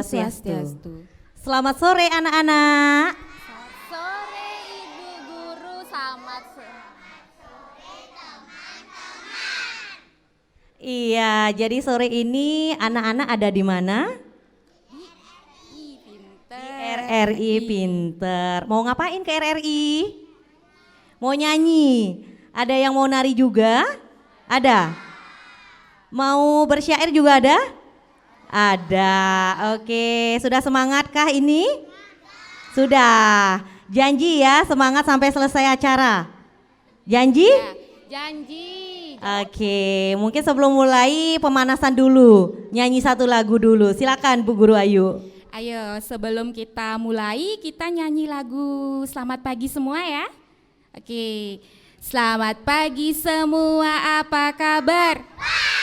Swastiastu. Selamat sore anak-anak. Sore Ibu Guru, selamat Iya, jadi sore ini anak-anak ada di mana? RRI Pinter. Mau ngapain ke RRI? Mau nyanyi? Ada yang mau nari juga? Ada? Mau bersyair juga ada? Ada. Oke, sudah semangatkah ini? Sudah. Janji ya semangat sampai selesai acara. Janji? Ya, janji. Oke, mungkin sebelum mulai pemanasan dulu. Nyanyi satu lagu dulu. Silakan Bu Guru Ayu. Ayo, sebelum kita mulai, kita nyanyi lagu Selamat Pagi semua ya. Oke. Selamat pagi semua, apa kabar? Baik.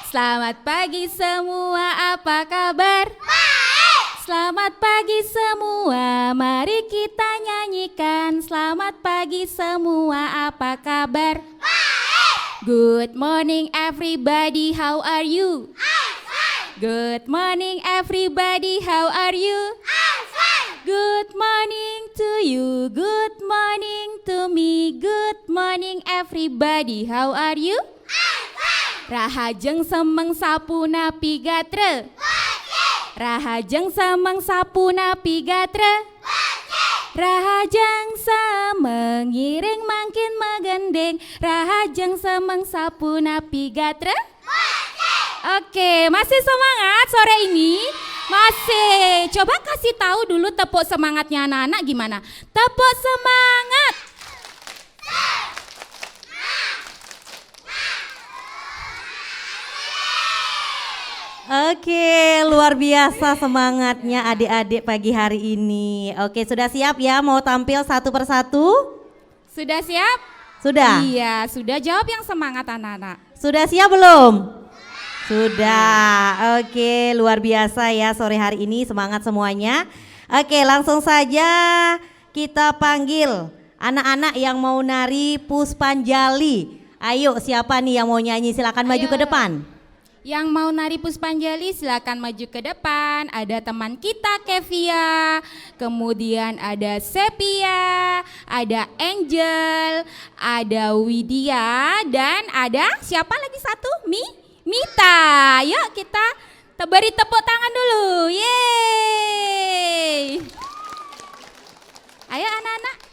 Selamat pagi semua, apa kabar? Baik. Selamat pagi semua, mari kita nyanyikan. Selamat pagi semua, apa kabar? Baik. Good morning everybody, how are you? I'm fine. Good morning everybody, how are you? I'm fine. Good morning to you, good morning to me, good morning everybody, how are you? I'm fine. Rahajeng semeng sapuna pigatre. Rahajeng semeng sapuna pigatre. Rahajeng semeng ngiring mangkin megendeng. Rahajeng semeng sapuna pigatre. Oke, masih semangat sore ini? Masih. Coba kasih tahu dulu tepuk semangatnya anak-anak gimana? Tepuk semangat. Oke, luar biasa semangatnya adik-adik pagi hari ini. Oke, sudah siap ya mau tampil satu persatu? Sudah siap? Sudah? Iya, sudah. Jawab yang semangat anak-anak. Sudah siap belum? Sudah. Oke, luar biasa ya sore hari ini, semangat semuanya. Oke, langsung saja kita panggil anak-anak yang mau nari Puspanjali. Ayo, siapa nih yang mau nyanyi? Silakan maju Ayo. ke depan. Yang mau nari Puspanjali silakan maju ke depan. Ada teman kita Kevia, kemudian ada Sepia, ada Angel, ada Widya, dan ada siapa lagi satu? Mita. Yuk kita beri tepuk tangan dulu. Yeay. Ayo anak-anak.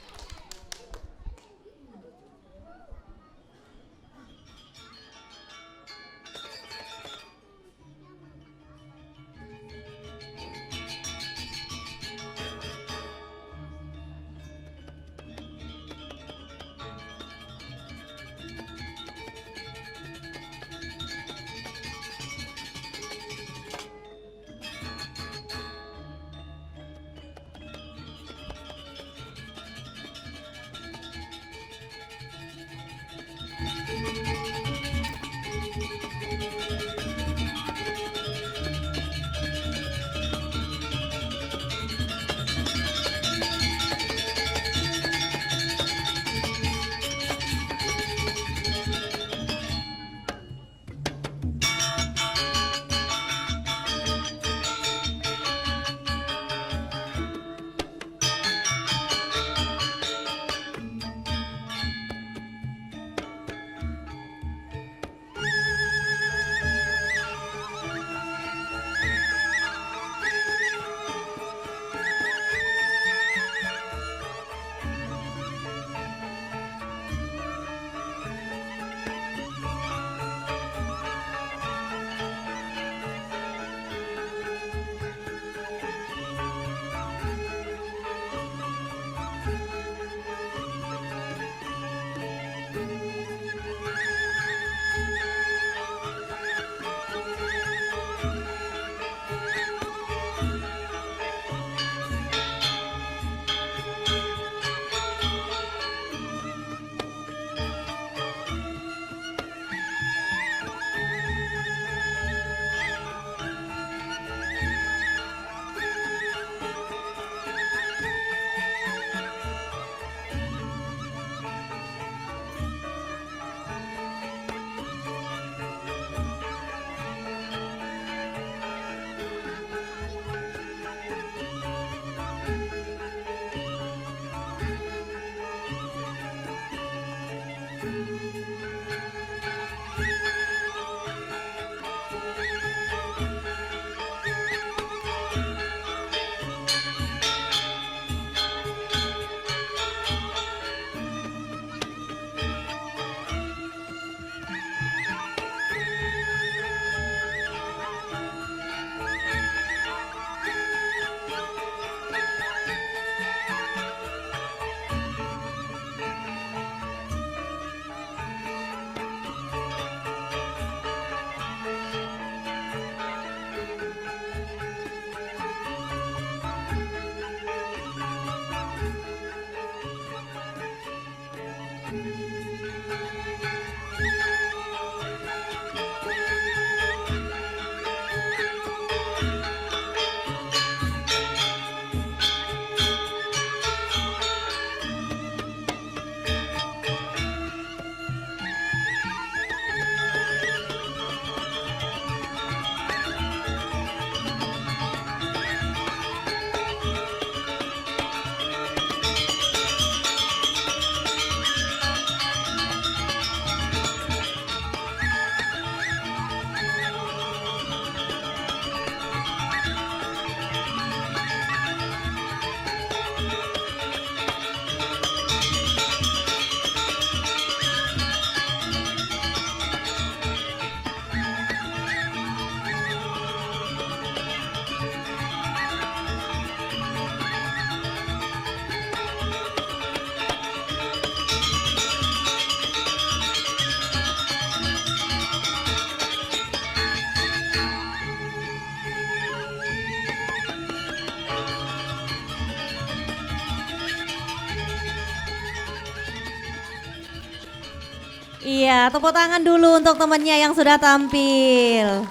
Iya, tepuk tangan dulu untuk temannya yang sudah tampil.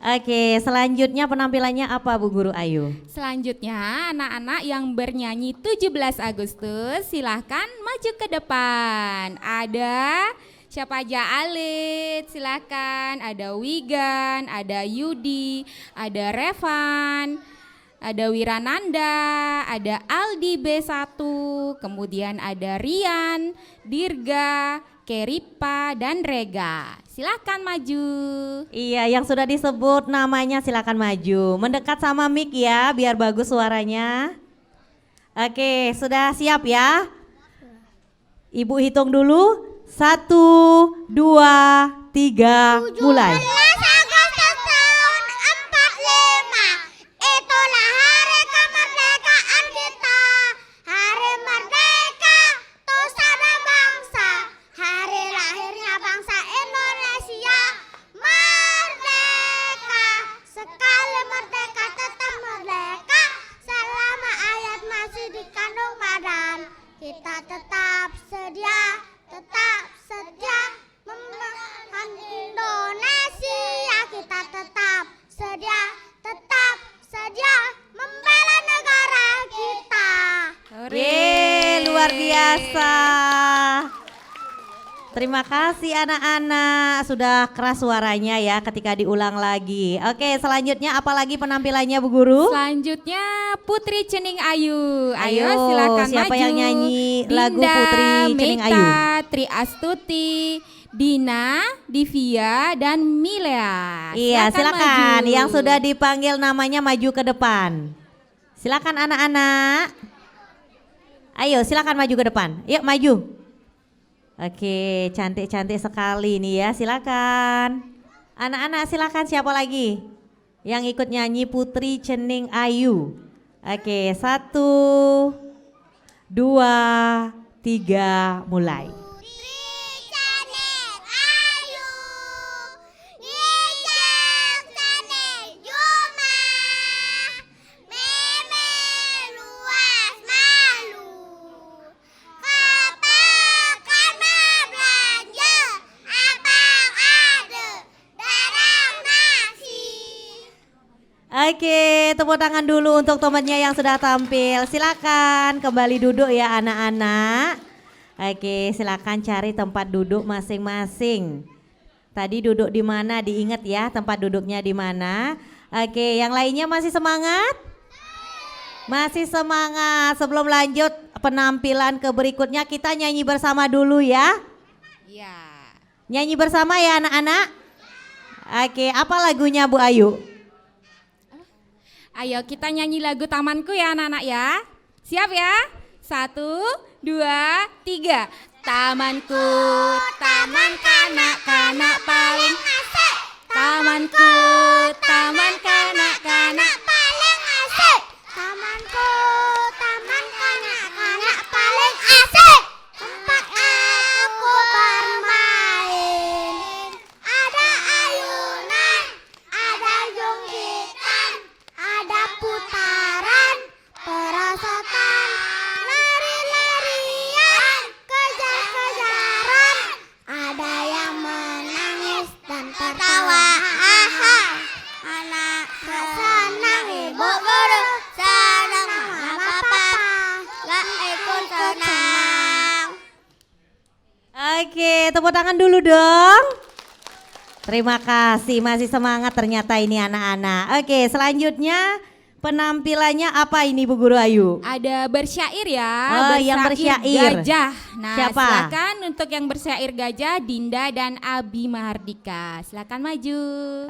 Oke, selanjutnya penampilannya apa Bu Guru Ayu? Selanjutnya anak-anak yang bernyanyi 17 Agustus silahkan maju ke depan. Ada siapa aja? Alit silahkan, ada Wigan, ada Yudi, ada Revan, ada Wirananda, ada Aldi B1, kemudian ada Rian, Dirga, Keripa, dan Rega. Silakan maju. Iya, yang sudah disebut namanya silakan maju. Mendekat sama mic ya, biar bagus suaranya. Oke, sudah siap ya? Ibu hitung dulu. 1, 2, 3, mulai. 17 Agustus tahun 45, itulah hari kemerdekaan kita. Hari merdeka, Nusantara bangsa. Hari lahirnya bangsa Indonesia. Merdeka, sekali merdeka tetap merdeka. Selama ayat masih dikandung badan, kita tetap sedia mempertahankan Indonesia. Kita tetap sedia membela negara kita. Yeay, luar biasa. Terima kasih anak-anak, sudah keras suaranya ya ketika diulang lagi. Oke, selanjutnya apa lagi penampilannya Bu Guru? Selanjutnya Putri Cening Ayu. Ayo, Silakan siapa maju. yang nyanyi lagu Dinda, Putri Cening Meita, Ayu? Tri Astuti, Dina, Divia, dan Milea. Iya, silakan. maju. Yang sudah dipanggil namanya maju ke depan. Silakan anak-anak. Ayo, silakan maju ke depan. Yuk maju. Oke, cantik-cantik sekali nih ya. Silakan. Anak-anak silakan, siapa lagi yang ikut nyanyi Putri Cening Ayu? Oke, 1, 2, 3, mulai. Oke, tepuk tangan dulu untuk temannya yang sudah tampil. Silakan kembali duduk ya anak-anak. Oke, silakan cari tempat duduk masing-masing. Tadi duduk di mana, diingat ya tempat duduknya di mana. Oke, yang lainnya masih semangat? Masih semangat. Sebelum lanjut penampilan ke berikutnya, kita nyanyi bersama dulu ya. Iya. Nyanyi bersama ya anak-anak. Oke, apa lagunya Bu Ayu? Ayo kita nyanyi lagu Tamanku ya anak-anak ya. Siap ya? 1, 2, 3. Tamanku, taman kanak-kanak paling asik. Tamanku, taman kanak-kanak paling asik. Tamanku, taman kanak-kanak paling asik. Tempat aku bermain. Ada ayunan, ada jonggitan, ada putaran, perosotan, lari-larian, kejar-kejaran. Ada yang menangis dan tertawa. Anak senang ibu guru, senang mama papa, gak ikut senang. Oke, tepuk tangan dulu dong. Terima kasih, masih semangat ternyata ini anak-anak. Oke, selanjutnya penampilannya apa ini Bu Guru Ayu? Ada bersyair ya. Oh, yang bersyair. Gajah. Nah, Siapa? silakan untuk yang bersyair gajah Dinda dan Abi Mahardika. Silakan maju.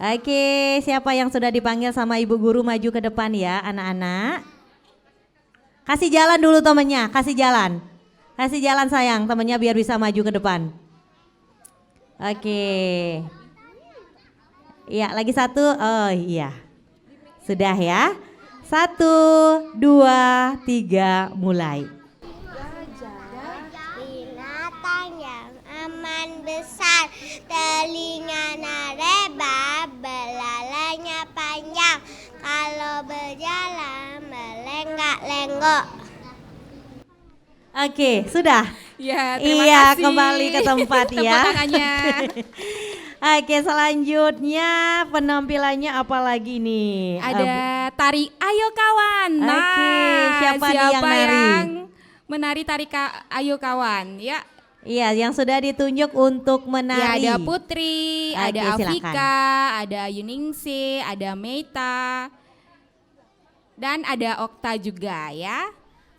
Oke, siapa yang sudah dipanggil sama Ibu Guru maju ke depan ya anak-anak. Kasih jalan dulu temennya, kasih jalan. Kasih jalan sayang temennya biar bisa maju ke depan. Oke. Iya, lagi satu. Oh iya. Sudah ya. 1, 2, 3, mulai. Binatang yang aman besar, telinganya lebar, belalainya panjang. Kalau berjalan melenggak-lenggok. Oke, sudah. Ya, terima Iya, kasih. kembali ke tempat Tepuk ya. tangannya. Oke, selanjutnya penampilannya apa lagi nih? Ada tari Ayo Kawan. Nah, Oke, siapa nih yang nari? yang menari tari Ayo Kawan? Ya, Iya, yang sudah ditunjuk untuk ya menari. ada Putri, Oke, ada silakan. Afika, ada Yuningsi, ada Meita, dan ada Okta juga ya.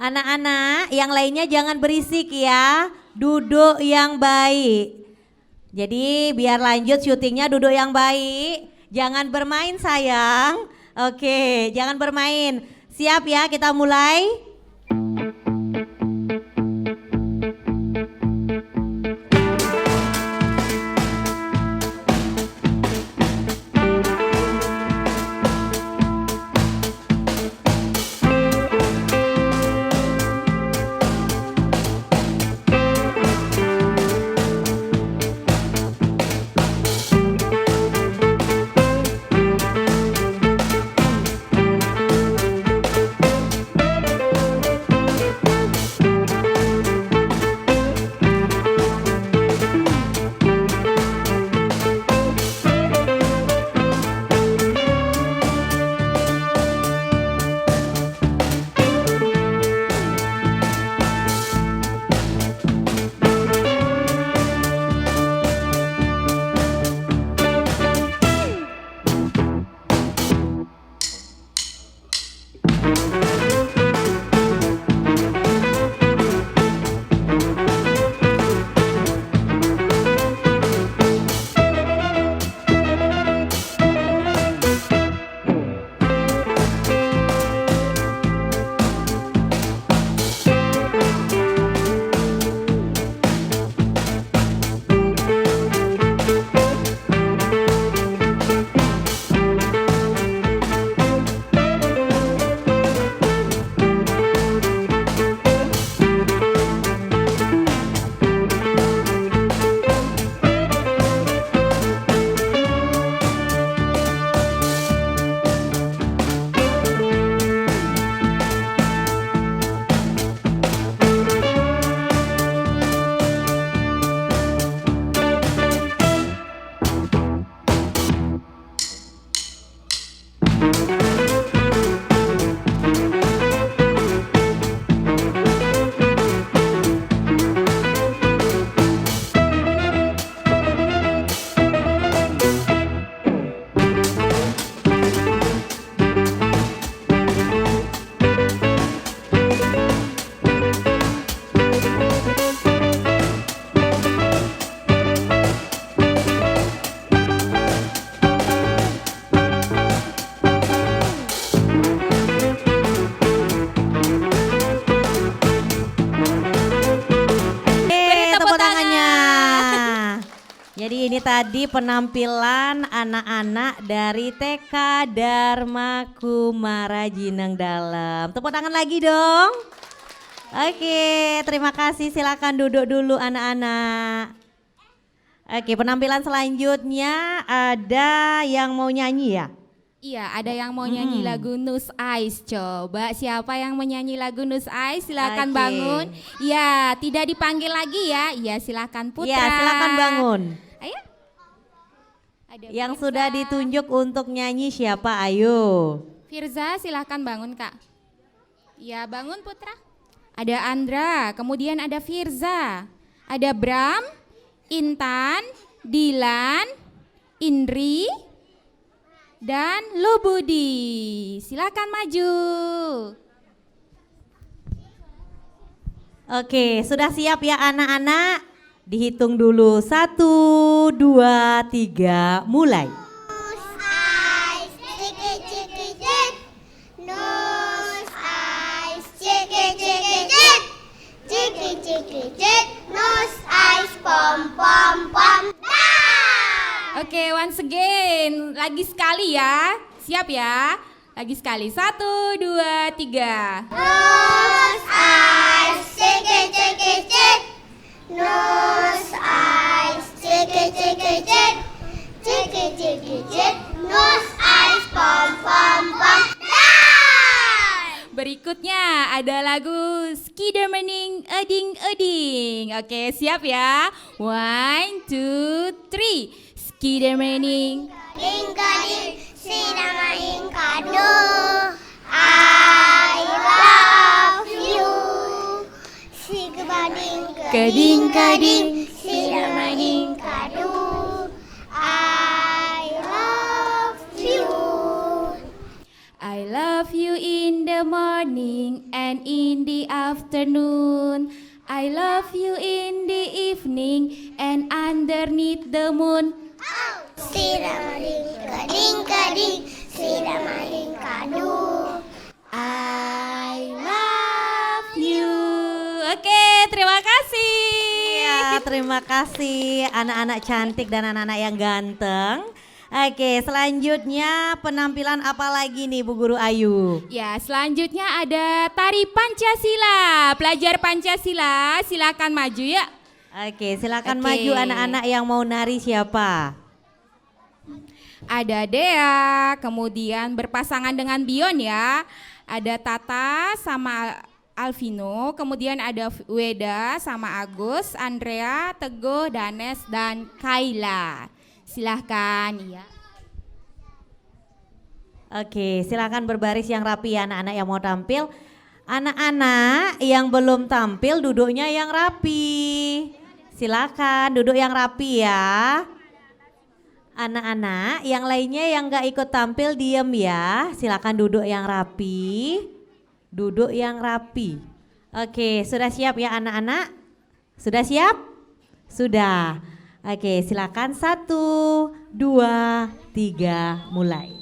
Anak-anak, yang lainnya jangan berisik ya. Duduk yang baik. Jadi biar lanjut syutingnya duduk yang baik. Jangan bermain sayang. Oke, jangan bermain. Siap ya, kita mulai. Jadi ini tadi penampilan anak-anak dari TK Dharma Kumara Jineng Dalam. Tepuk tangan lagi dong. Oke, terima kasih. Silakan duduk dulu anak-anak. Oke, penampilan selanjutnya ada yang mau nyanyi ya? Iya, ada yang mau nyanyi lagu Nus Ice. Coba siapa yang menyanyi lagu Nus Ice? Silakan Oke. bangun. Ya, tidak dipanggil lagi ya. Ya, silakan Putra. Ya, silakan bangun. Ayo. Ada Yang Firza. sudah ditunjuk untuk nyanyi siapa? Ayo. Firza, silakan bangun Kak. Ya, bangun Putra. Ada Andra, kemudian ada Firza. Ada Bram, Intan, Dilan, Indri, dan Lubudi. Silakan maju. Oke, sudah siap ya anak-anak? Dihitung dulu. 1, 2, 3, mulai. Nus ice, ciki ciki cik. Nus ice, ciki ciki cik. Ciki ciki cik. Nus ice, pom pom pom. Oke, once again. Lagi sekali ya. Siap ya? Lagi sekali. 1, 2, 3. Nus ice, ciki ciki cik. Nus ice, ciki ciki cik. Ciki ciki cik. Nus ice, pom pom pom. Berikutnya ada lagu skidermening eding eding. Oke, siap ya? 1, 2, 3. Skidermening. Kading kading, sinamaing kado. I love you. Sigbading Kading kading. sinamaing kado. I love you. I love you in the morning and in the afternoon. I love you in the evening and underneath the moon. Sinamaing kading kading, sinamaing kado. I love you. Oke, terima kasih. Ya, terima kasih anak-anak cantik dan anak-anak yang ganteng. Oke, selanjutnya penampilan apa lagi nih Bu Guru Ayu? Ya, selanjutnya ada tari Pancasila. Pelajar Pancasila, silakan maju ya. Oke, silakan Oke. maju anak-anak yang mau nari siapa? Ada Dea, kemudian berpasangan dengan Bion ya. Ada Tata sama Alvino, kemudian ada Weda sama Agus, Andrea, Teguh, Danes, dan Kaila. Silahkan ya. Oke, silakan berbaris yang rapi ya anak-anak yang mau tampil. Anak-anak yang belum tampil duduknya yang rapi. Silakan duduk yang rapi ya. Anak-anak yang lainnya yang gak ikut tampil diem ya. Silakan duduk yang rapi. Duduk yang rapi. Oke, sudah siap ya anak-anak? Sudah siap? Sudah. Oke, silakan 1, 2, 3, mulai.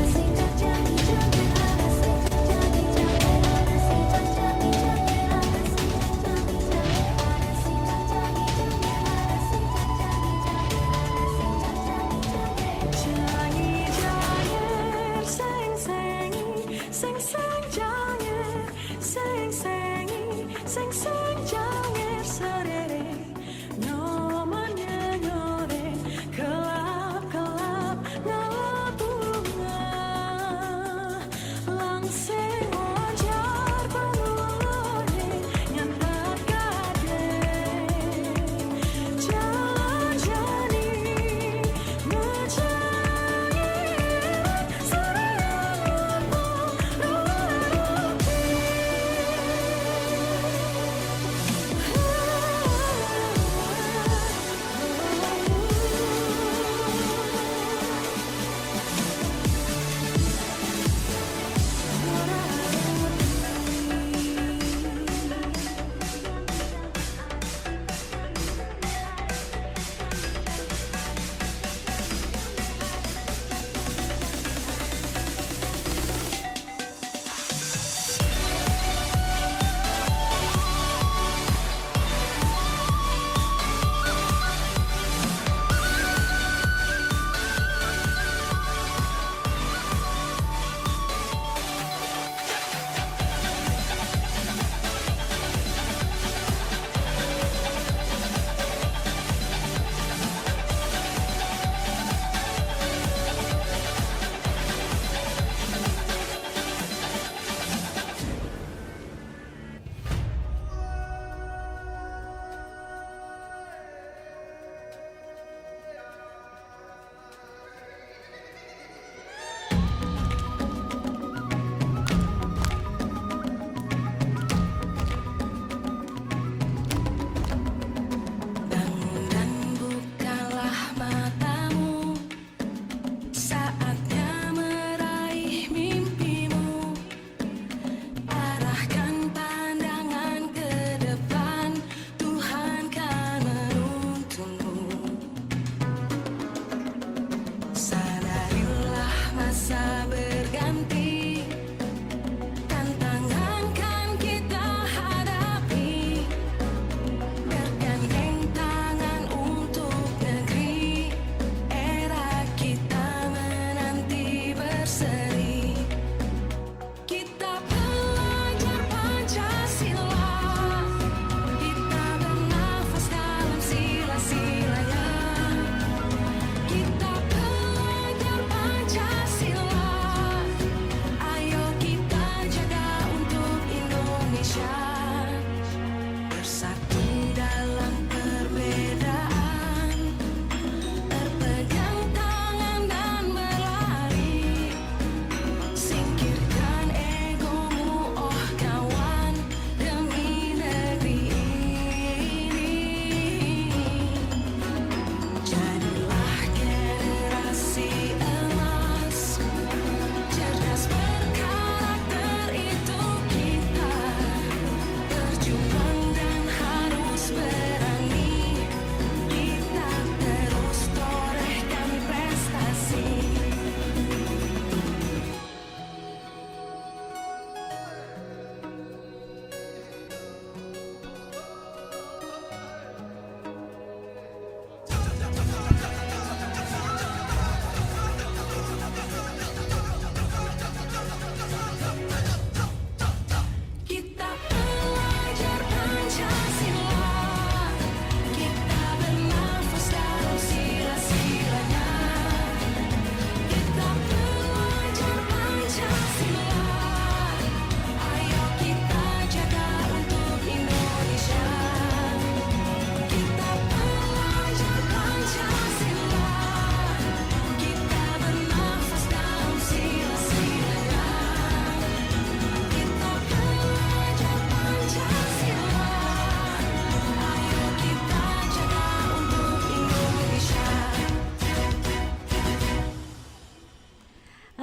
Singkat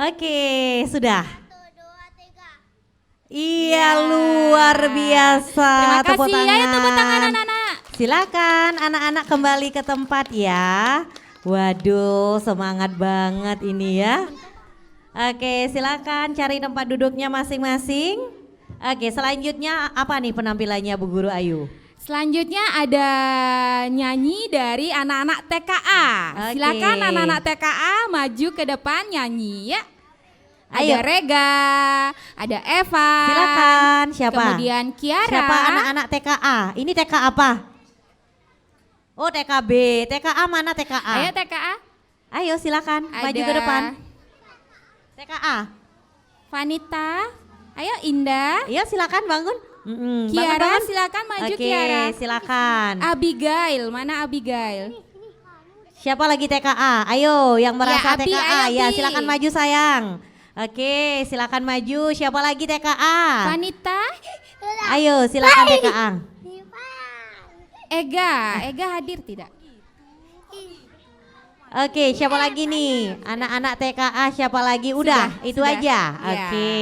Oke, sudah. 1, 2, 3. Iya, luar biasa. Terima Tepuk kasih. Ayo tepuk tangan anak-anak. Silakan anak-anak kembali ke tempat ya. Waduh, semangat banget ini ya. Oke, silakan cari tempat duduknya masing-masing. Oke, selanjutnya apa nih penampilannya Bu Guru Ayu? Selanjutnya ada nyanyi dari anak-anak TKA. Oke. Silakan anak-anak TKA maju ke depan nyanyi ya. Ayo. Ada Rega, ada Eva. Silakan, siapa? Kemudian Kiara. Siapa anak-anak TKA? Ini TK apa? Oh, TKB. TKA mana TKA? Ayo TKA. Ayo silakan maju Ada ke depan. TKA. Vanita. Ayo Indah. Iya silakan bangun. Kiara bangun. silakan maju Oke, Kiara. silakan. Abigail, mana Abigail? Siapa lagi TKA? Ayo yang merasa Abi, TKA ayo, ya Abi. silakan maju sayang. Oke, silakan maju. Siapa lagi TKA? Vanita, Ayo silakan TKA. Ega hadir tidak? Oke, siapa lagi nih? Anak-anak TKA siapa lagi? Udah, itu sudah. aja. Ya. Oke.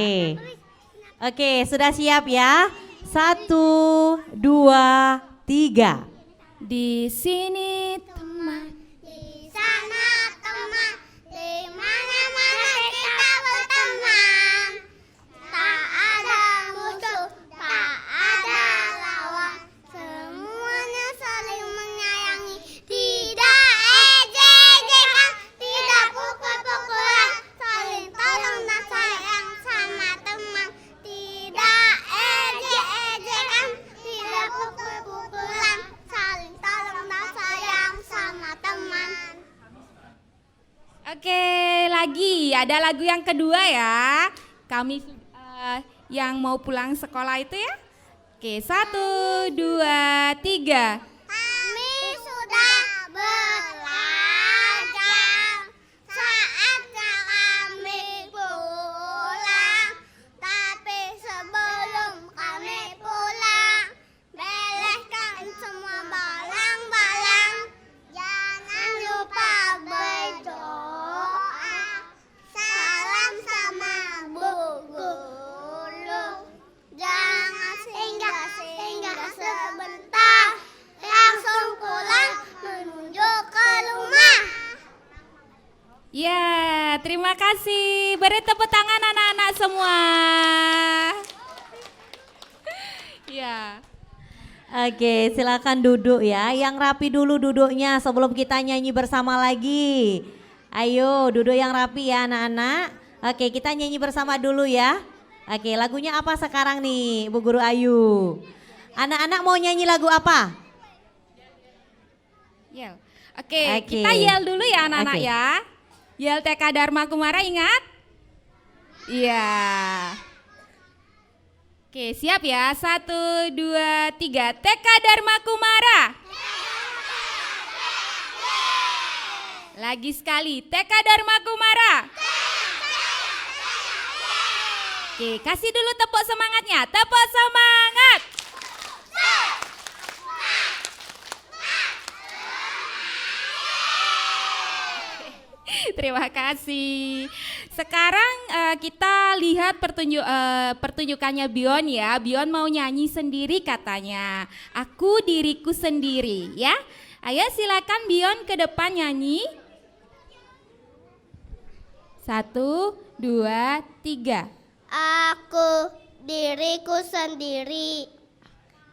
Oke, sudah siap ya? 1, 2, 3. Di sini teman. Di sana teman, di mana-mana kita berteman. Tak ada musuh, tak ada lawan. Semuanya saling menyayangi. Tidak ejek-ejekan, tidak pukul-pukulan. Saling tolong dan sayang sama teman. Tidak ejek-ejekan, tidak pukul-pukulan. Saling tolong dan sayang sama teman. Oke, lagi ada lagu yang kedua ya. Kami yang mau pulang sekolah itu ya. Oke, 1, 2, 3. Kami sudah belajar, saatnya kami pulang. Tapi sebelum kami pulang, bereskan semua balang-balang. Jangan lupa berdoa, salam sama Bu Guru. Jangan singgah sebentar, langsung pulang menuju ke rumah. Ya, terima kasih. Beri tepuk tangan anak-anak semua. Ya. Oke, silakan duduk ya. Yang rapi dulu duduknya sebelum kita nyanyi bersama lagi. Ayo, duduk yang rapi ya anak-anak. Oke, kita nyanyi bersama dulu ya. Oke, lagunya apa sekarang nih, Bu Guru Ayu? Anak-anak mau nyanyi lagu apa? Yel. Oke, Oke. kita yel dulu ya anak-anak Oke. ya. Yel TK Dharma Kumara ingat? Iya. Oke, siap ya. 1, 2, 3. TK Dharma Kumara. Lagi sekali. TK Dharma Kumara. Oke, kasih dulu tepuk semangatnya. Tepuk semangat. Terima kasih. Sekarang kita lihat pertunjukannya Bion ya. Bion mau nyanyi sendiri katanya. Aku diriku sendiri ya. Ayo silakan Bion ke depan nyanyi. 1, 2, 3. Aku diriku sendiri,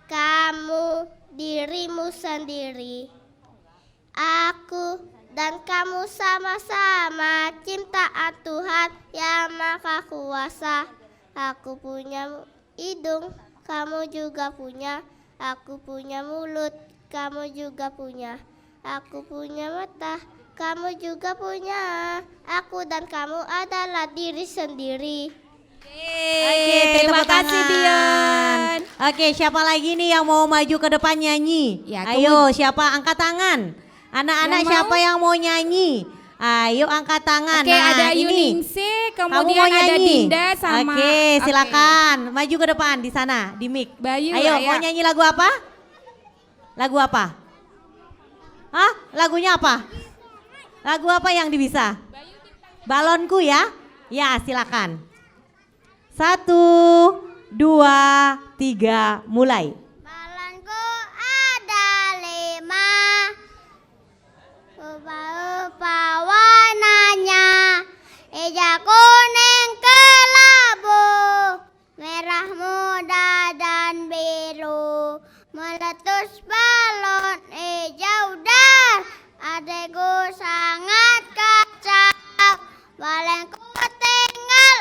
kamu dirimu sendiri. Aku dan kamu sama-sama ciptaan Tuhan yang Maha Kuasa. Aku punya hidung, kamu juga punya. Aku punya mulut, kamu juga punya. Aku punya mata, kamu juga punya. Aku dan kamu adalah diri sendiri. Oke, terima tepuk kasih tangan. Bion. Oke, siapa lagi nih yang mau maju ke depan nyanyi? Ya, Ayo, siapa angkat tangan? Anak-anak Yang mau? siapa yang mau nyanyi? Ayo angkat tangan. Oke, Nah, ada ini. Yuningsi, Kamu kemudian mau ada nyanyi? Dinda sama Oke, silakan. Maju ke depan di sana, di mic. Bayu, Ayo, ayo. mau nyanyi lagu apa? Lagu apa? Hah? Lagunya apa? Lagu apa yang bisa? Balonku ya? Ya, silakan. 1, 2, 3, mulai. Balonku ada 5, rupa-rupa warnanya, hijau, kuning, kelabu, merah muda dan biru. Meletus balon hijau dan adekku sangat kacau. Balonku tinggal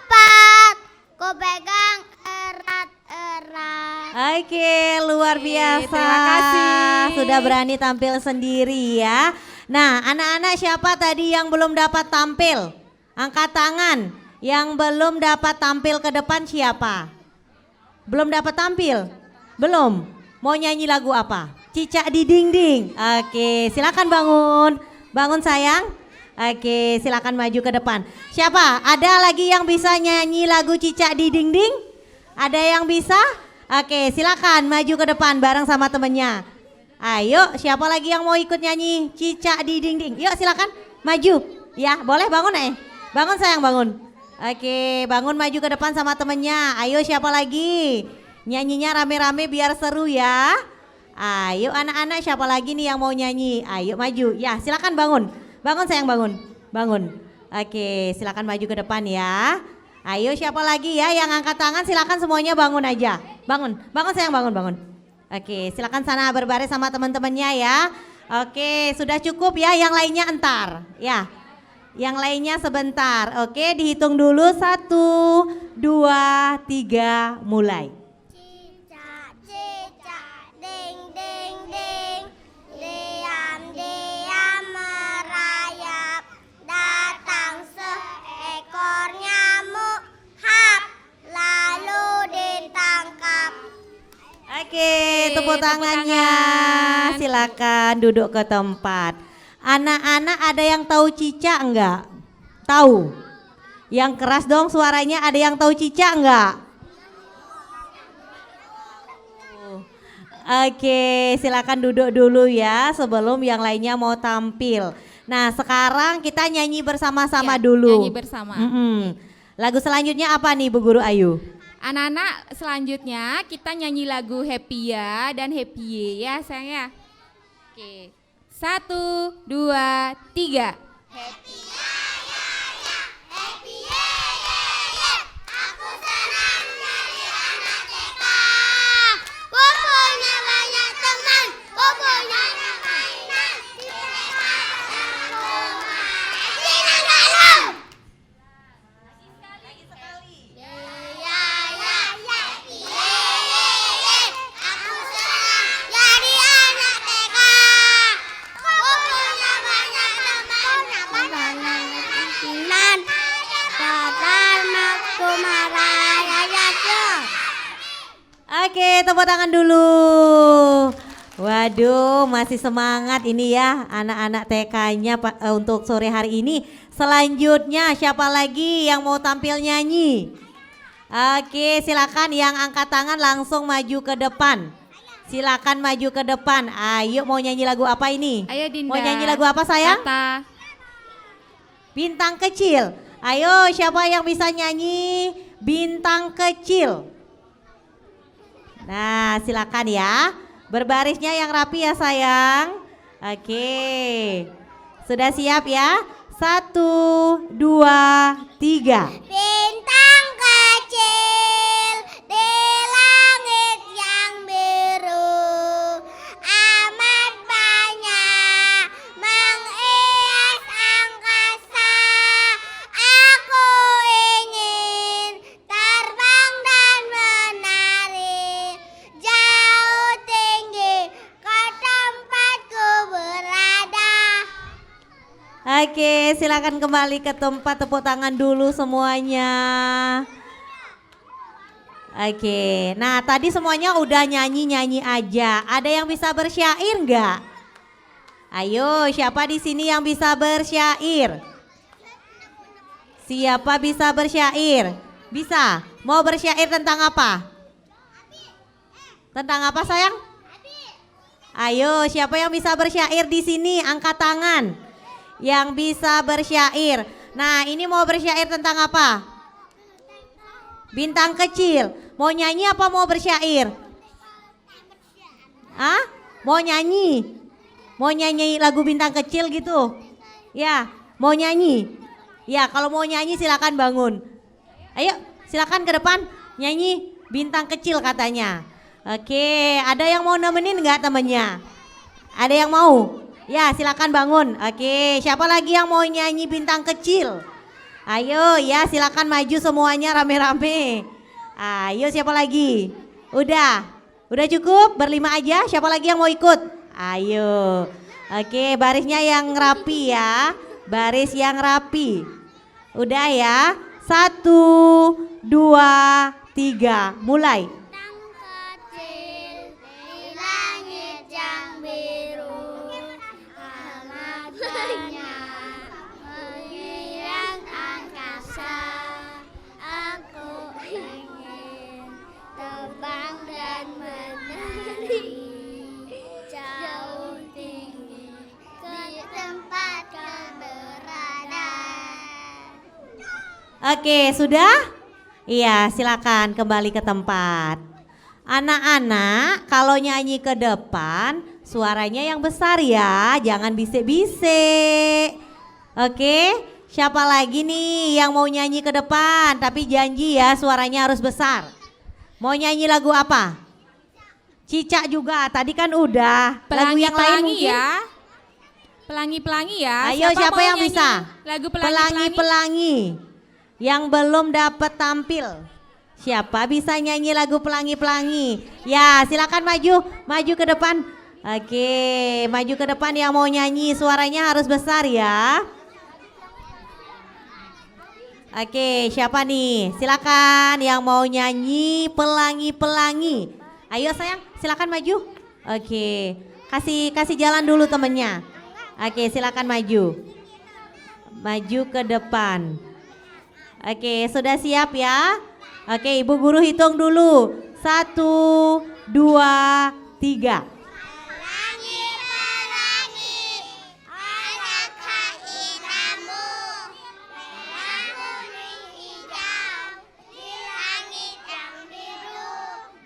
4, ku pegang erat-erat. Oke, luar biasa. terima kasih. Sudah berani tampil sendiri ya. Nah, anak-anak siapa tadi yang belum dapat tampil? Angkat tangan. Yang belum dapat tampil ke depan siapa? Belum dapat tampil? Belum. Mau nyanyi lagu apa? Cicak di dinding. Oke, silakan bangun. Bangun sayang. Oke, silakan maju ke depan. Siapa? Ada lagi yang bisa nyanyi lagu Cicak di dinding? Ada yang bisa? Oke, silakan maju ke depan bareng sama temennya. Ayo, siapa lagi yang mau ikut nyanyi Cicak di dinding? Yuk silakan maju. Ya, boleh bangun Bangun sayang, bangun. Oke, bangun maju ke depan sama temennya. Ayo, siapa lagi? Nyanyinya rame-rame biar seru ya. Ayo anak-anak, siapa lagi nih yang mau nyanyi? Ayo maju. Ya, silakan bangun. Bangun sayang, bangun. Bangun. Oke, silakan maju ke depan ya. Ayo siapa lagi ya yang angkat tangan, silakan semuanya bangun aja. Bangun. Bangun sayang, bangun. Oke, silakan sana berbaris sama teman-temannya ya. Oke, sudah cukup ya, yang lainnya entar. Ya. Yang lainnya sebentar. Oke, dihitung dulu 1, 2, 3, mulai. Cicak, cicak, ding, ding, ding, diam, diam merayap, datang seekor nyamuk, hap, lalu ditangkap. Oke, tepuk tangannya. Silakan duduk ke tempat. Anak-anak ada yang tahu cicak enggak? Tahu? Yang keras dong suaranya, ada yang tahu cicak enggak? Oke, silakan duduk dulu ya sebelum yang lainnya mau tampil. Nah, sekarang kita nyanyi bersama-sama Ya, dulu. nyanyi bersama. Lagu selanjutnya apa nih Bu Guru Ayu? Anak-anak, selanjutnya kita nyanyi lagu Happy Ya dan Happy Ye ya sayang ya. Oke, 1, 2, 3. Happy ye, ye, aku senang jadi anak TK. Ku punya banyak teman, ku punya mainan. Di TK aku senang lalu. Ya, happy ye, aku senang jadi anak TK. Ku punya banyak teman, mainan. Padahal aku marah ya. Oke, tepuk tangan dulu. Waduh, masih semangat ini ya anak-anak TK-nya untuk sore hari ini. Selanjutnya siapa lagi yang mau tampil nyanyi? Oke, silakan yang angkat tangan langsung maju ke depan. Silakan maju ke depan. Ayo, mau nyanyi lagu apa ini? Ayo Dinda. Mau nyanyi lagu apa sayang? Tata. Bintang Kecil. Ayo, siapa yang bisa nyanyi Bintang Kecil? Nah, silakan ya. Berbarisnya yang rapi ya sayang. Oke. Sudah siap ya? 1, 2, 3. Bintang kecil di langit yang biru, amat banyak menghias angkasa. Aku ingin terbang dan menari jauh tinggi ke tempatku berada. Oke, silakan kembali ke tempat, tepuk tangan dulu semuanya. Oke, nah tadi semuanya udah nyanyi-nyanyi aja. Ada yang bisa bersyair nggak? Ayo, siapa di sini yang bisa bersyair? Siapa bisa bersyair? Bisa? Mau bersyair tentang apa? Tentang apa sayang? Ayo, siapa yang bisa bersyair di sini? Angkat tangan. Yang bisa bersyair. Nah, ini mau bersyair tentang apa? Bintang kecil. Mau nyanyi apa mau bersyair? Ah? Mau nyanyi? Mau nyanyi lagu Bintang Kecil gitu? Ya, mau nyanyi? Ya, kalau mau nyanyi silakan bangun. Ayo, silakan ke depan nyanyi Bintang Kecil katanya. Oke, ada yang mau nemenin nggak temennya? Ada yang mau? Ya, silakan bangun. Oke, siapa lagi yang mau nyanyi Bintang Kecil? Ayo ya, silakan maju semuanya rame-rame. Ayo, siapa lagi? Udah cukup? Berlima aja. Siapa lagi yang mau ikut? Ayo. Oke, barisnya yang rapi ya. Baris yang rapi. Udah ya. 1, 2, 3, mulai. Bintang kecil di langit yang biru, amat banyak menghilang angkasa. Aku ingin terbang dan menari jauh tinggi ke tempat kau berada. Oke, sudah? Iya, silakan kembali ke tempat. Anak-anak, kalau nyanyi ke depan, suaranya yang besar ya, jangan bisik-bisik. Oke, siapa lagi nih yang mau nyanyi ke depan? Tapi janji ya, suaranya harus besar. Mau nyanyi lagu apa? Cicak juga, tadi kan udah. Lagu yang lain Pelangi-pelangi mungkin? ya. Pelangi-pelangi ya. Ayo, siapa mau yang nyanyi bisa? Lagu pelangi-pelangi. Pelangi-pelangi yang belum dapat tampil. Siapa bisa nyanyi lagu pelangi-pelangi? Ya, silakan maju ke depan. Oke, maju ke depan yang mau nyanyi, suaranya harus besar ya. Oke, siapa nih? Silakan yang mau nyanyi pelangi-pelangi. Ayo sayang, silakan maju. Oke, kasih jalan dulu temennya. Oke, silakan maju. Maju ke depan. Oke, sudah siap ya? Oke, Ibu Guru hitung dulu. 1, 2, 3. Pelangi-pelangi, adakah indahmu? Merah kuning hijau, di langit yang biru,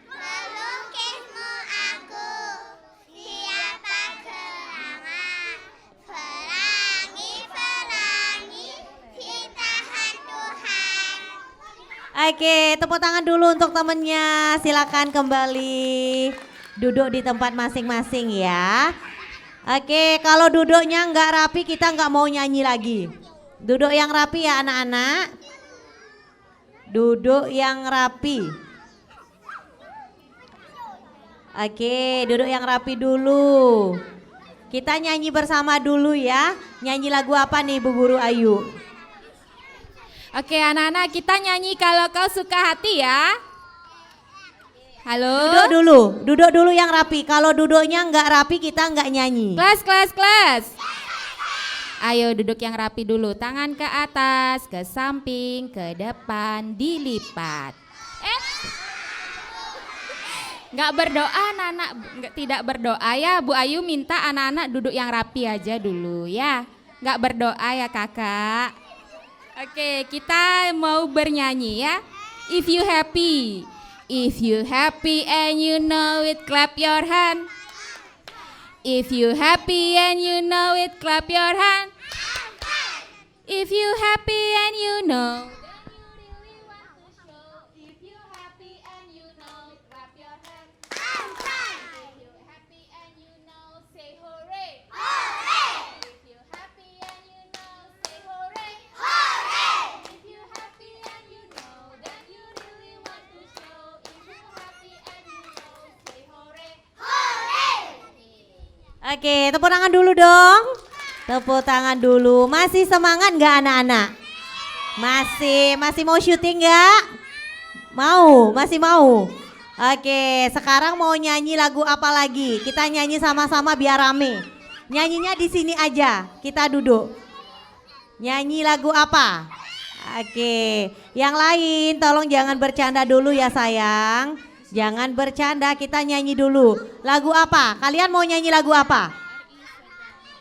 melukismu aku, siapa gerangan? Pelangi-pelangi, ciptaan Tuhan. Oke, tepuk tangan dulu untuk temennya. Silakan kembali duduk di tempat masing-masing ya. Oke, kalau duduknya nggak rapi kita nggak mau nyanyi lagi. Duduk yang rapi ya anak-anak. Duduk yang rapi. Oke, duduk yang rapi dulu. Kita nyanyi bersama dulu ya. Nyanyi lagu apa nih Bu Guru Ayu? Oke anak-anak, kita nyanyi Kalau Kau Suka Hati ya. Halo. Duduk dulu yang rapi. Kalau duduknya nggak rapi kita nggak nyanyi. Kelas. Ayo duduk yang rapi dulu. Tangan ke atas, ke samping, ke depan, dilipat. Nggak berdoa anak-anak, tidak berdoa ya. Bu Ayu minta anak-anak duduk yang rapi aja dulu ya. Nggak berdoa ya kakak. Oke, kita mau bernyanyi ya. If you happy and you know it, clap your hand. If you happy and you know it, clap your hand. If you happy and you know, then you really want to show. If you happy and you know, clap your hand. If you happy and you know, say hooray. If you happy and you know, say hooray. If you happy and you know, then you really want to show. If you happy and you know, say hooray. Oke, tepuk tangan dulu dong. Tepuk tangan dulu. Masih semangat nggak anak-anak? Masih mau syuting nggak? Masih mau. Oke, sekarang mau nyanyi lagu apa lagi? Kita nyanyi sama-sama biar rame. Nyanyinya di sini aja. Kita duduk. Nyanyi lagu apa? Oke, yang lain tolong jangan bercanda dulu ya sayang. Jangan bercanda, kita nyanyi dulu. Lagu apa? Kalian mau nyanyi lagu apa?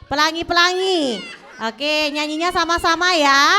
Pelangi-pelangi. Oke, nyanyinya sama-sama ya.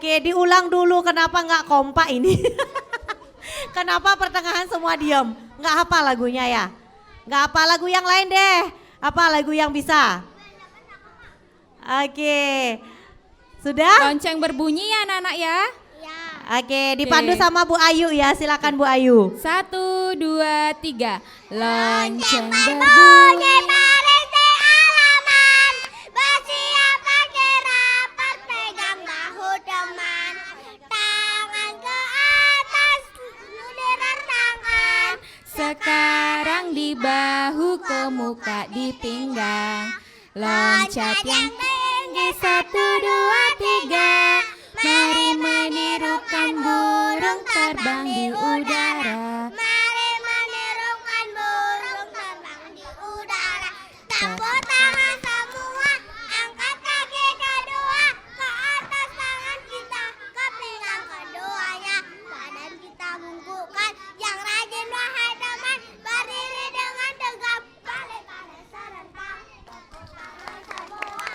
Oke, diulang dulu kenapa nggak kompak ini? Kenapa pertengahan semua diam? Nggak hafal lagunya ya? Nggak hafal lagu yang lain deh. Apa lagu yang bisa? Oke, sudah? Lonceng berbunyi ya anak-anak ya. Ya. Oke, dipandu sama Bu Ayu ya, silakan Bu Ayu. 1, 2, 3. Lonceng Berbunyi berbunyi. baris di halaman, bersiap pakai rapat, pegang bahu teman, tangan ke atas, ludaran tangan. Sekarang di bahu, ke muka, di pinggang. Loncat yang tinggi, 1, 2, 3. Mari menirukan burung terbang di udara. Mari menirukan burung terbang di udara. Tepuk tangan semua, angkat kaki kedua ke atas tangan kita, ke pinggang keduanya. Badan kita bungkukkan, yang rajin wahai teman, berdiri dengan tegap, balik badan serentak. Tepuk tangan semua,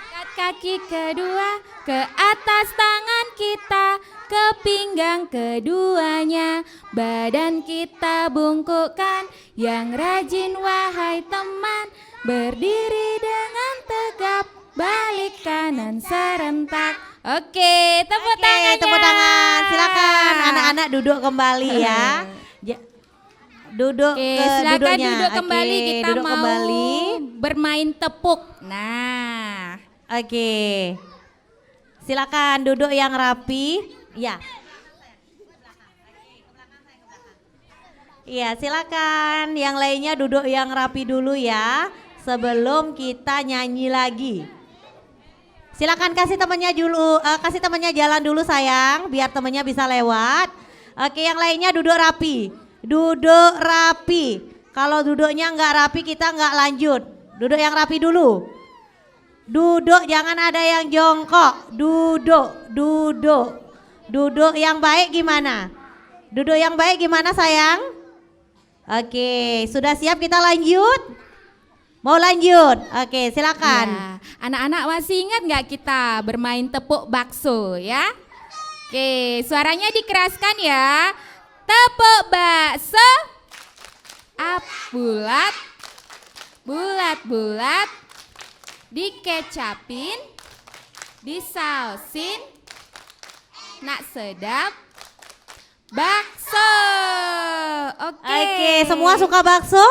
Angkat kaki kedua ke atas tangan kita, ke pinggang keduanya. Badan kita bungkukkan, yang rajin wahai teman, berdiri dengan tegap, balik kanan serentak. Oke, tepuk Oke, tangannya. tepuk tangan. Silakan anak-anak duduk kembali ya. Duduk Oke, ke silakan duduknya. duduk kembali. Oke, Kita duduk mau kembali. bermain tepuk. Nah, Oke. Silakan duduk yang rapi. Ya. Iya, silakan. Yang lainnya duduk yang rapi dulu ya, sebelum kita nyanyi lagi. Silakan kasih temannya dulu, kasih temannya jalan dulu sayang, biar temannya bisa lewat. Oke, yang lainnya duduk rapi. Duduk rapi. Kalau duduknya nggak rapi kita nggak lanjut. Duduk yang rapi dulu. Duduk, jangan ada yang jongkok. Duduk, duduk. Duduk yang baik gimana? Duduk yang baik gimana sayang? Oke, sudah siap kita lanjut? Mau lanjut? Oke, silakan. ya. Anak-anak masih ingat nggak kita bermain tepuk bakso ya? Oke, suaranya dikeraskan ya. Tepuk bakso. Up bulat. Bulat-bulat. Dikecapin. Disausin. Nak sedap. Bakso. Oke, semua suka bakso?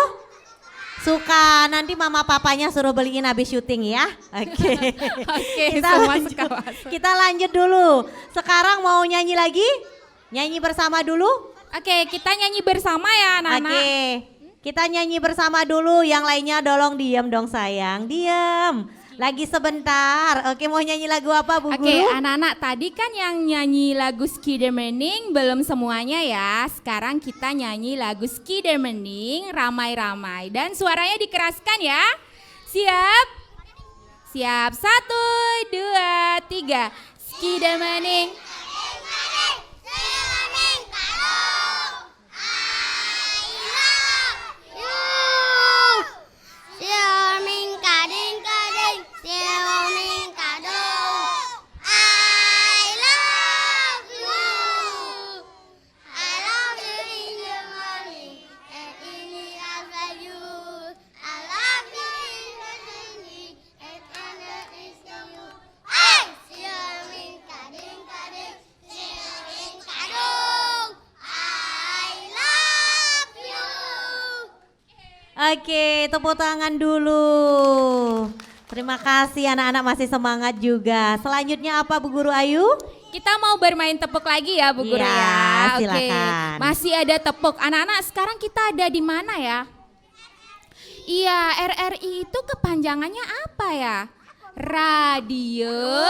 Suka, nanti mama papanya suruh beliin habis syuting ya. Oke. Oke, kita semua lanjut. suka bakso. Kita lanjut dulu. Sekarang mau nyanyi lagi? Nyanyi bersama dulu? Oke, kita nyanyi bersama ya anak-anak. Oke. Kita nyanyi bersama dulu, yang lainnya tolong diem dong sayang, diem. Lagi sebentar. Oke, mau nyanyi lagu apa Bu Oke, Guru? anak-anak tadi kan yang nyanyi lagu Skidermaning belum semuanya ya. Sekarang kita nyanyi lagu Skidermaning ramai-ramai dan suaranya dikeraskan ya. Siap? Siap. 1, 2, 3. Skidermaning. Oke, tepuk tangan dulu. Terima kasih anak-anak masih semangat juga. Selanjutnya apa Bu Guru Ayu? Kita mau bermain tepuk lagi ya Bu Guru Iya, ya. Oke, silakan. masih ada tepuk. Anak-anak sekarang kita ada di mana ya? Iya, RRI itu kepanjangannya apa ya? Radio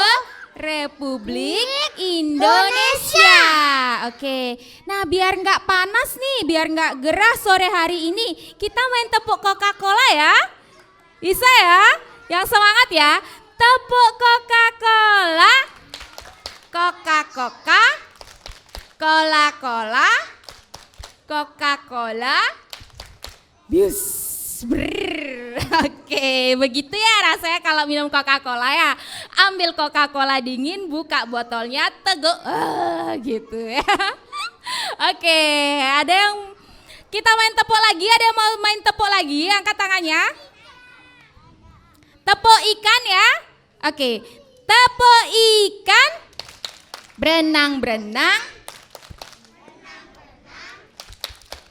Republik Indonesia. Oke, nah biar nggak panas nih, biar nggak gerah sore hari ini, kita main tepuk Coca-Cola ya. Bisa ya? Yang semangat ya. Tepuk Coca-Cola. Coca-Cola. Cola-Cola. Coca-Cola. Bius. Brrr. Oke, begitu ya rasanya kalau minum Coca-Cola ya. ambil Coca-Cola dingin, buka botolnya, teguk, gitu ya. Oke, ada yang kita main tepuk lagi, ada yang mau main tepuk lagi, angkat tangannya. Tepuk ikan ya. Oke, tepuk ikan, berenang-berenang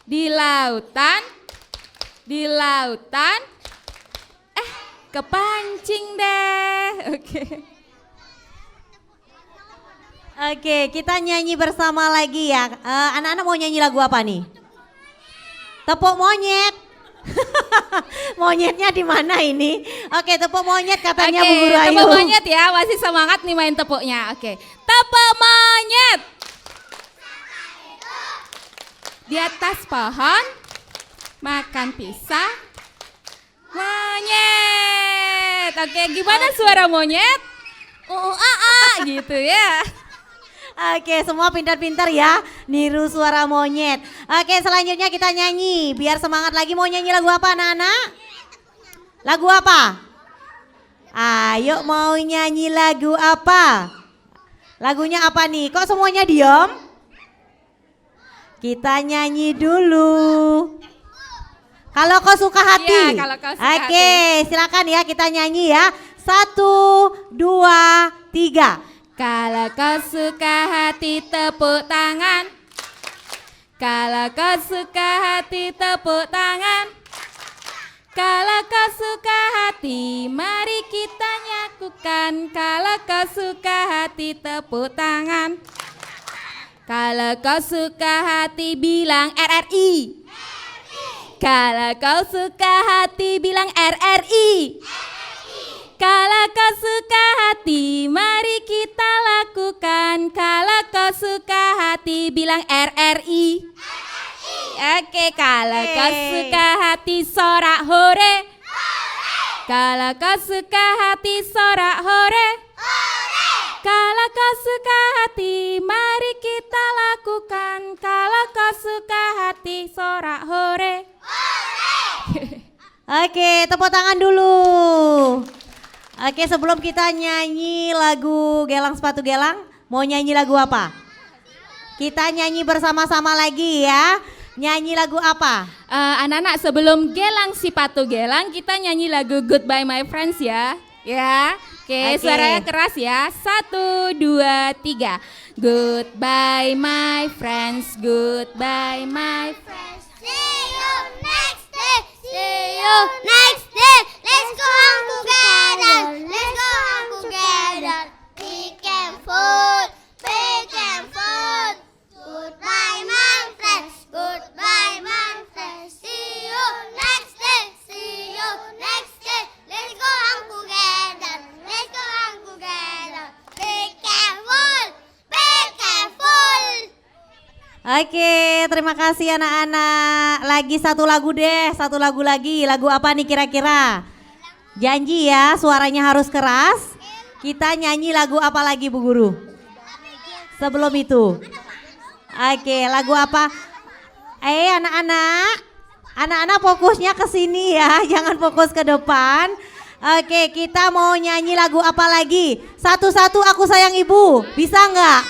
di lautan, kepancing deh. Oke, kita nyanyi bersama lagi ya. Anak-anak mau nyanyi lagu apa nih? Tepuk monyet. Monyetnya di mana ini? Oke, tepuk monyet katanya Bu Guru Ayu. Tepuk monyet ya, masih semangat nih main tepuknya. Oke, tepuk monyet. Di atas pohon, makan pisang, monyet. Oke, gimana suara monyet? Gitu ya. Oke, semua pintar-pintar ya, niru suara monyet. Oke, selanjutnya kita nyanyi, biar semangat lagi. Mau nyanyi lagu apa anak-anak? Lagu apa? Ayo mau nyanyi lagu apa? Lagunya apa nih? Kok semuanya diam? Kita nyanyi dulu. Kalau kau suka hati. Iya, kalau kau suka Oke, silakan ya kita nyanyi ya. 1, 2, 3. Kalau kau suka hati tepuk tangan. Kalau kau suka hati tepuk tangan. Kalau kau suka hati mari kita nyakukan. Kalau kau suka hati tepuk tangan. Kalau kau suka hati bilang RRI. Kalau kau suka hati bilang RRI. Kalau kau suka hati, mari kita lakukan. Kalau kau suka hati, bilang RRI. Oke, kalau kau suka hati, sorak hore. Kalau kau suka hati, sorak hore. Kalau kau suka hati, mari kita lakukan. Kalau kau suka hati, sorak hore. Oke, tepuk tangan dulu. Oke, sebelum kita nyanyi lagu Gelang Sepatu Gelang, mau nyanyi lagu apa? Kita nyanyi bersama-sama lagi ya. Nyanyi lagu apa? Anak-anak, sebelum Gelang Sepatu Gelang, kita nyanyi lagu Goodbye My Friends ya. Ya, oke, suaranya keras ya. 1, 2, 3. Goodbye my friends, goodbye my friends. See you next day. See you next day. Let's go home together. Let's go home together. Big and food. Big and food. Goodbye, my friends. Goodbye, my friends. See you next day. See you next day. Let's go home together. Let's go home together. Big and food. Big and food. Oke, terima kasih anak-anak. Lagi satu lagu deh, satu lagu lagi. Lagu apa nih kira-kira? Janji ya, suaranya harus keras. Kita nyanyi lagu apa lagi Bu Guru? Sebelum itu. Oke, lagu apa? Anak-anak. Anak-anak fokusnya ke sini ya, jangan fokus ke depan. Oke, kita mau nyanyi lagu apa lagi? Satu-satu aku sayang ibu. Bisa nggak?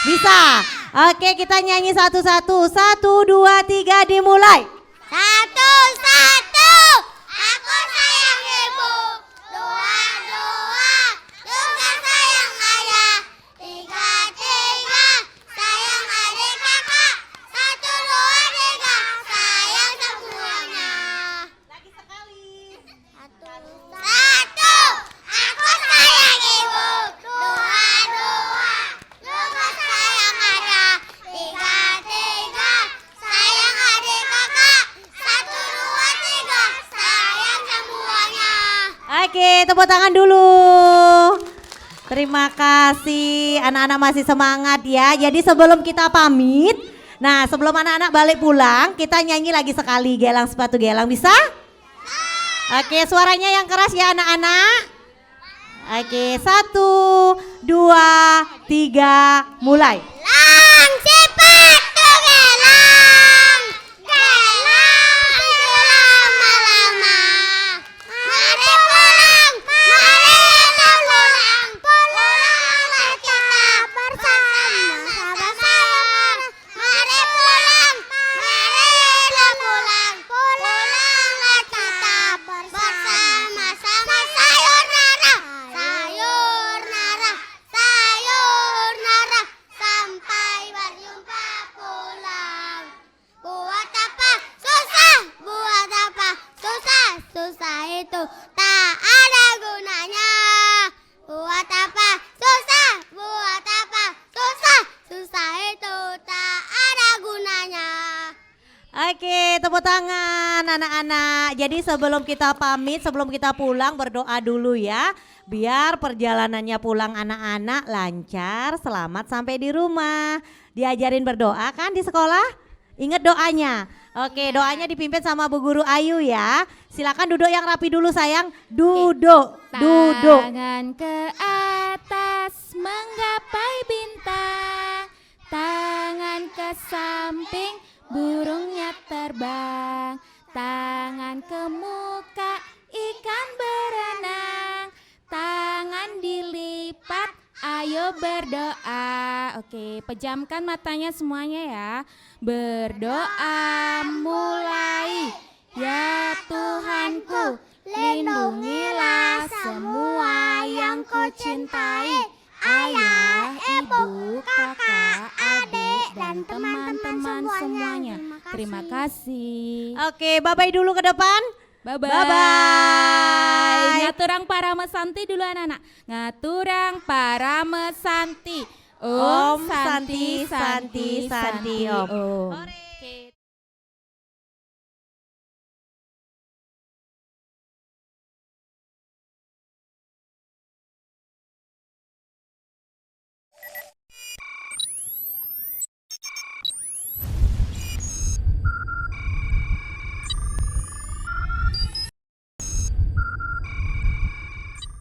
Bisa. Oke, kita nyanyi satu-satu. 1, 2, 3 dimulai. Satu-satu, aku sayang ibu. Dua-dua, juga sayang ayah. Tiga-tiga, sayang adik kakak. 1, 2, 3, sayang semuanya. Lagi sekali. Satu, aku sayang ibu. Dua-dua, juga sayang ayah. Tiga-tiga, sayang adik kakak. 1, 2, 3, sayang semuanya. Oke, tepuk tangan dulu. Terima kasih, anak-anak masih semangat ya. Jadi sebelum kita pamit, nah sebelum anak-anak balik pulang, kita nyanyi lagi sekali Gelang Sepatu Gelang, bisa? Oke, suaranya yang keras ya anak-anak. Oke, 1, 2, 3, mulai. Gelang sepatu gelang, gelang selama-lama. Mari pulang, mari kita pulang. itu tak ada gunanya. Buat apa susah, buat apa susah, susah itu tak ada gunanya. Oke, tepuk tangan anak-anak. Jadi sebelum kita pamit, sebelum kita pulang berdoa dulu ya. Biar perjalanannya pulang anak-anak lancar, selamat sampai di rumah. Diajarin berdoa kan di sekolah? Ingat doanya. Oke, doanya dipimpin sama Bu Guru Ayu ya. Silakan duduk yang rapi dulu sayang. Duduk, duduk. Tangan ke atas menggapai bintang, tangan ke samping burungnya terbang, tangan ke muka ikan berenang, tangan dilipat ayo berdoa. Oke, pejamkan matanya semuanya ya. Berdoa mulai, ya Tuhanku, lindungilah semua yang ku cintai, ayah, ibu, kakak, adik, dan teman-teman semuanya. Terima kasih. Oke, bye-bye dulu ke depan. Bye-bye. Bye-bye. Ngaturang Paramesanti dulu anak-anak. Ngaturang Paramesanti. Om Santi, Santi, Santi, Om. Om. Ore.